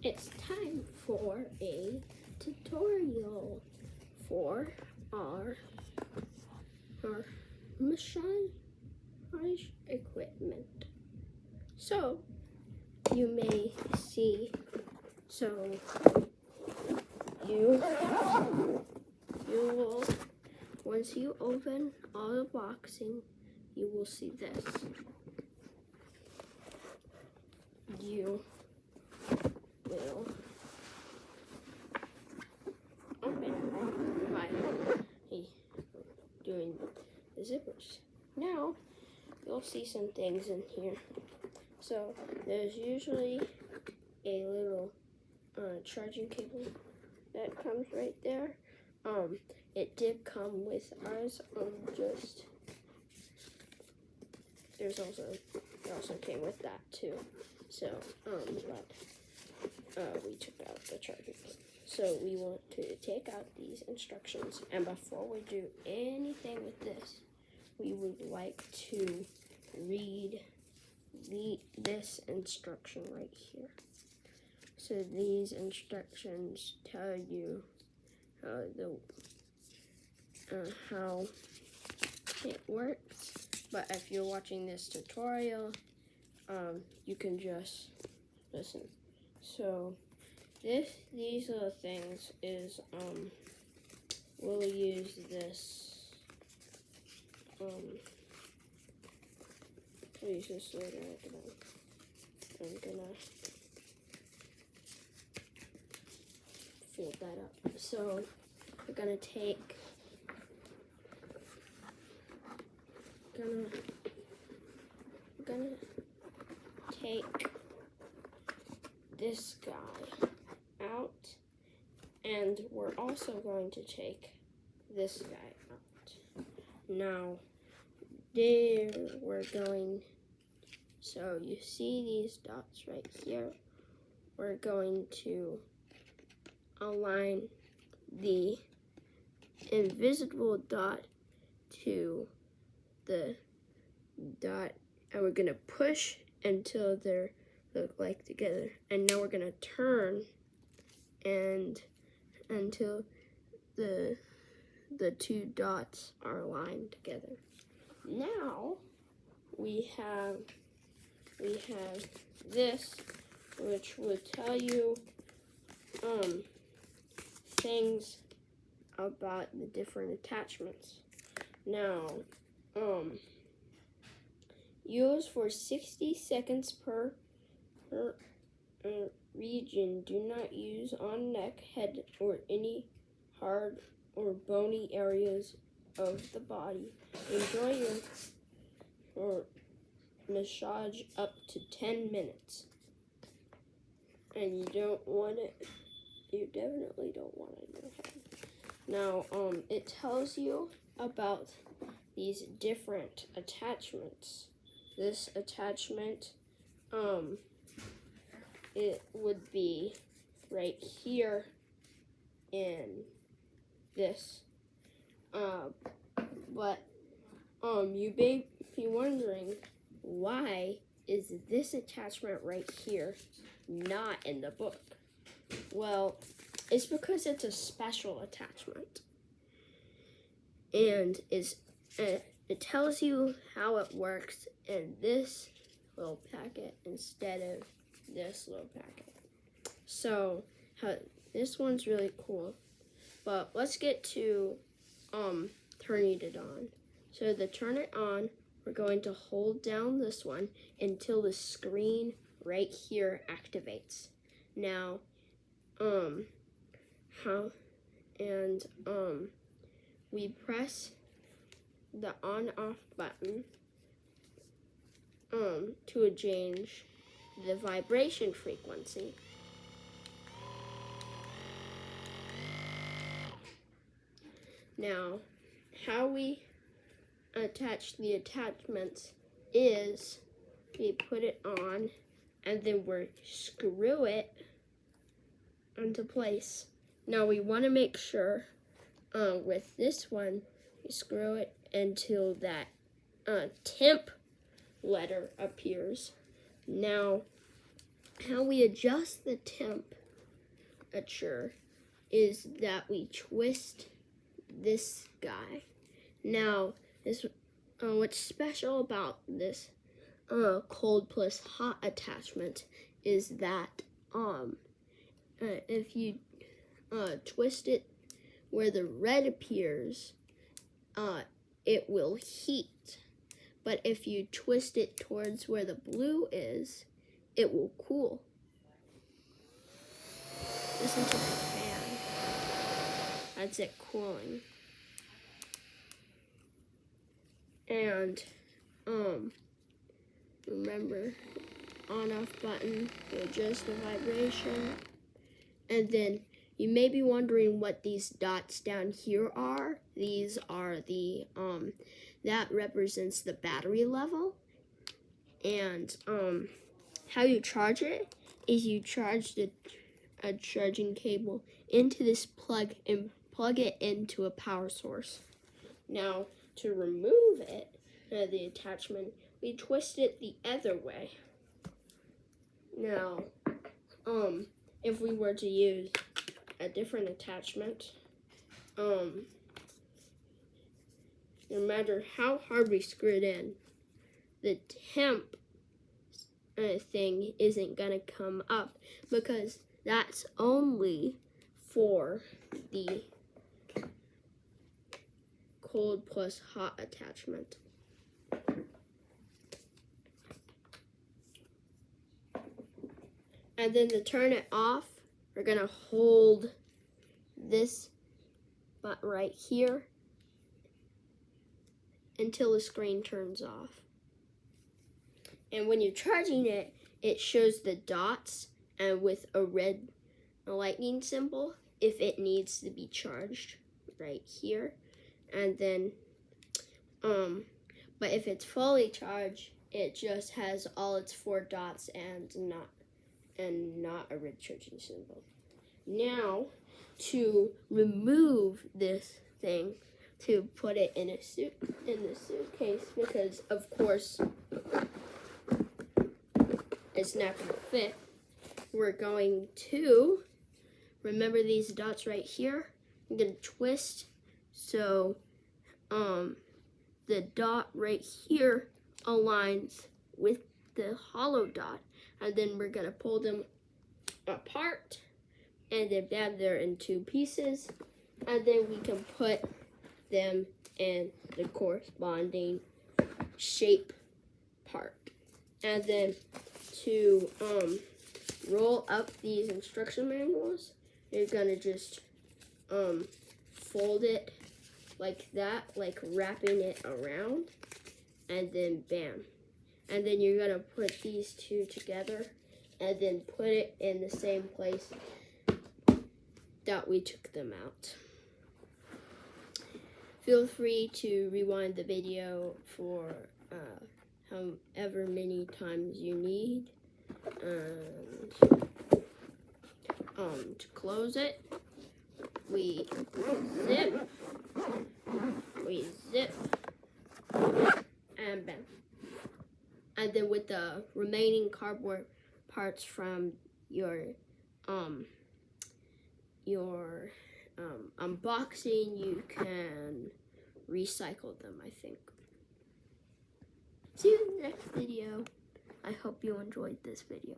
It's time for a tutorial for our massage equipment. So you may see, you will, once you open all the boxing, you will see this. You will open by doing the zippers. Now you'll see some things in here. So there's usually a little charging cable that comes right there. It did come with ours. It also came with that too. So we took out the charging cable. So we want to take out these instructions, and before we do anything with this, we would like to read this instruction right here. So these instructions tell you how it works, but if you're watching this tutorial, you can just listen. So these little things is we'll use this I'll use this later. I'm gonna fill that up. So we're gonna take this guy out, and we're also going to take this guy out. Now there we're going, so you see these dots right here, we're going to align the invisible dot to the dot, and we're going to push until they're look like together. And now we're going to turn and until the two dots are aligned together. Now we have this, which will tell you things about the different attachments. Now use for 60 seconds per region. Do not use on neck, head, or any hard or bony areas of the body. Enjoy your massage up to 10 minutes. And you definitely don't want it in your head. Now, it tells you about these different attachments. This attachment, it would be right here in this. But you may be wondering, why is this attachment right here not in the book? Well, it's because it's a special attachment, and it tells you how it works in this little packet instead of this little packet. So this one's really cool. But let's get to turning it on. So to turn it on, we're going to hold down this one until the screen right here activates. Now, we press the on-off button to change the vibration frequency. Now, how we attach the attachments is we put it on and then we screw it into place. Now we want to make sure with this one, we screw it until that temp letter appears. Now how we adjust the temperature is that we twist this guy. Now, what's special about this cold plus hot attachment is that if you twist it where the red appears, it will heat. But if you twist it towards where the blue is, it will cool. Listen to the fan. That's it cooling. And remember, on-off button to adjust the vibration. And then you may be wondering what these dots down here are. These are the that represents the battery level. And how you charge it is you charge a charging cable into this plug and plug it into a power source. Now, to remove it, the attachment, we twist it the other way. Now, if we were to use a different attachment, no matter how hard we screw it in, the temp thing isn't gonna come up because that's only for the cold plus hot attachment. And then to turn it off, we're gonna hold this button right here until the screen turns off. And when you're charging it, it shows the dots and with a red lightning symbol if it needs to be charged right here. And then, but if it's fully charged, it just has all its 4 dots and not a red charging symbol. Now, to remove this thing, to put it in the suitcase, because of course it's not going to fit, we're going to remember these dots right here. I'm going to twist so the dot right here aligns with the hollow dot, and then we're going to pull them apart and then gather in 2 pieces, and then we can put them in the corresponding shape part. And then to roll up these instruction manuals, you're gonna just fold it like that, like wrapping it around, and then bam. And then you're gonna put these 2 together and then put it in the same place that we took them out. Feel free to rewind the video for however many times you need. And to close it, we zip, and bam. And then with the remaining cardboard parts from your unboxing, you can recycle them, I think. See you in the next video. I hope you enjoyed this video.